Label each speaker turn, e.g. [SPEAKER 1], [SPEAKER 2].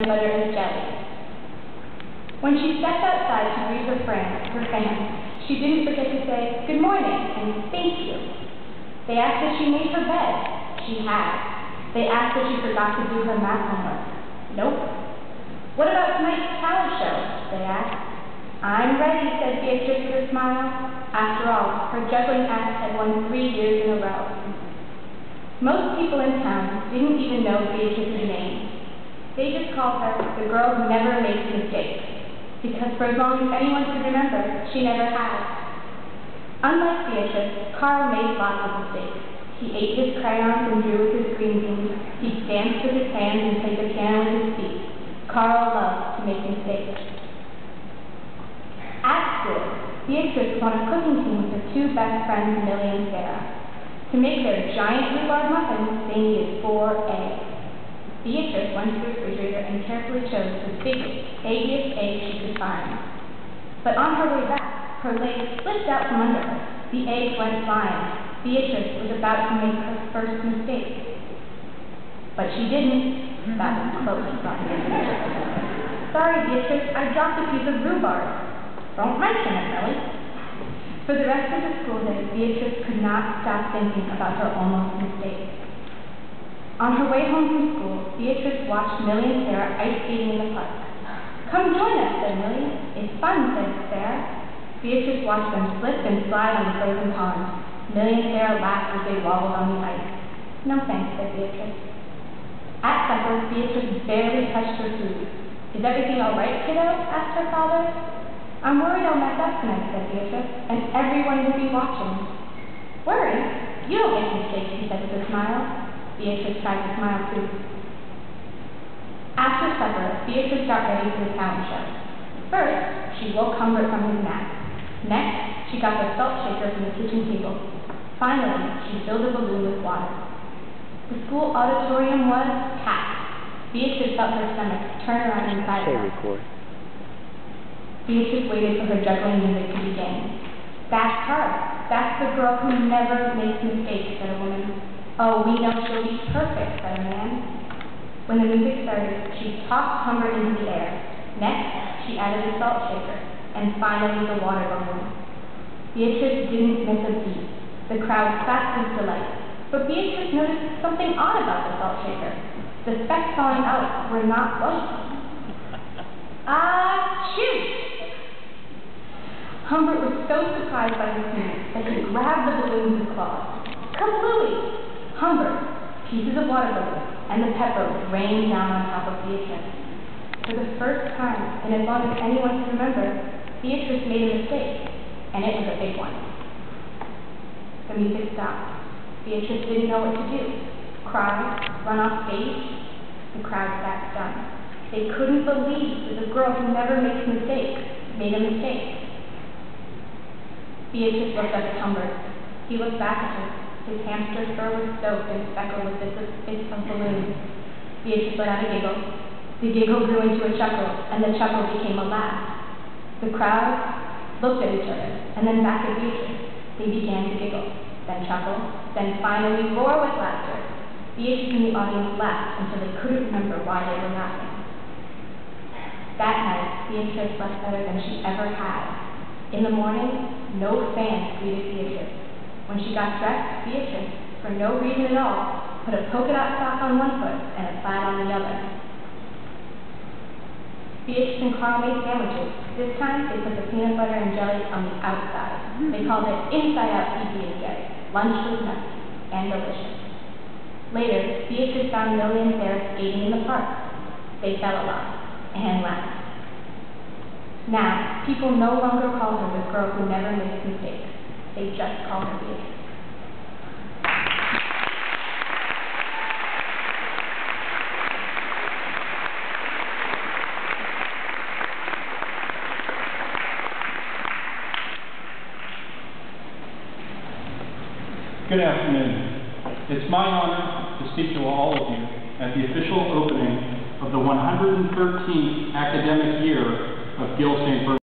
[SPEAKER 1] butter and jelly. When she stepped outside to greet her fans, she didn't forget to say, "Good morning," and "Thank you." They asked if she made her bed. She had. They asked if she forgot to do her math homework. Nope. "What about tonight's talent show?" they asked. "I'm ready," said Beatrice with a smile. After all, her juggling act had won 3 years in a row. Most people in town didn't even know Beatrice's name. They just called her the girl who never makes mistakes, because for as long as anyone could remember, she never had. Unlike Beatrice, Carl made lots of mistakes. He ate his crayons and drew with his green beans. He danced with his hands and played the piano with his feet. Carl loved to make mistakes. At school, Beatrice was on a cooking team with her 2 best friends, Millie and Sarah. To make their giant rhubarb muffins, they needed 4 eggs. Beatrice went to the refrigerator and carefully chose the biggest, eggiest egg she could find. But on her way back, her legs slipped out from under her. The eggs went flying. Beatrice was about to make her first mistake. But she didn't. That was close. "Sorry, Beatrice, I dropped a piece of rhubarb." "Don't mention it, Millie." For the rest of the school day, Beatrice could not stop thinking about her almost mistake. On her way home from school, Beatrice watched Millie and Sarah ice skating in the park. "Come join us," said Millie. "It's fun," said Sarah. Beatrice watched them slip and slide on the frozen pond. Millie and Sarah laughed as they wobbled on the ice. "No thanks," said Beatrice. At supper, Beatrice barely touched her food. "Is everything all right, kiddo?" asked her father. "I'm worried I'll mess up tonight," said Beatrice, "and everyone will be watching." "Worry? You don't make mistakes," he said with a smile. Beatrice tried to smile too. After supper, Beatrice got ready for the talent show. First, she woke Humbert from his nap. Next, she got the salt shaker from the kitchen table. Finally, she filled a balloon with water. The school auditorium was packed. Beatrice felt her stomach turn around inside her. Beatrice waited for her juggling music to begin. "That's her. That's the girl who never makes mistakes," said a woman. "Oh, we know she'll be perfect," said a man. When the music started, she tossed Humbert into the air. Next, she added the salt shaker, and finally the water balloon. Beatrice didn't miss a beat. The crowd clapped with delight. But Beatrice noticed something odd about the salt shaker. The specks falling out were not white. Achoo! Humbert was so surprised by this news that he grabbed the balloon with his claws. Kablooey! Humbert, pieces of water balloon, and the pepper rained down on top of Beatrice. For the first time, and as long as anyone can remember, Beatrice made a mistake, and it was a big one. The music stopped. Beatrice didn't know what to do. Cry? Run off stage? The crowd sat stunned. They couldn't believe that the girl who never makes mistakes made a mistake. Beatrice looked up at Humbert. He looked back at her. His hamster fur was soaked and speckled with bits of balloons. Beatrice let out a giggle. The giggle grew into a chuckle, and the chuckle became a laugh. The crowd looked at each other, and then back at Beatrice. They began to giggle, then chuckle, then finally roar with laughter. Beatrice and the audience laughed until they couldn't remember why they were laughing. That night, Beatrice slept better than she ever had. In the morning, no fans greeted Beatrice. When she got dressed, Beatrice, for no reason at all, put a polka dot sock on one foot and a plaid on the other. Beatrice and Carl made sandwiches. This time, they put the peanut butter and jelly on the outside. They called it inside-out PB&J. Lunch was messy and delicious. Later, Beatrice found Millie and Sarah skating in the park. They fell a lot and laughed. Now, people no longer call her the girl who never makes mistakes. They just call her Beatrice.
[SPEAKER 2] Good afternoon. It's my honor to speak to all of you at the official opening of the 113th academic year of Gill St.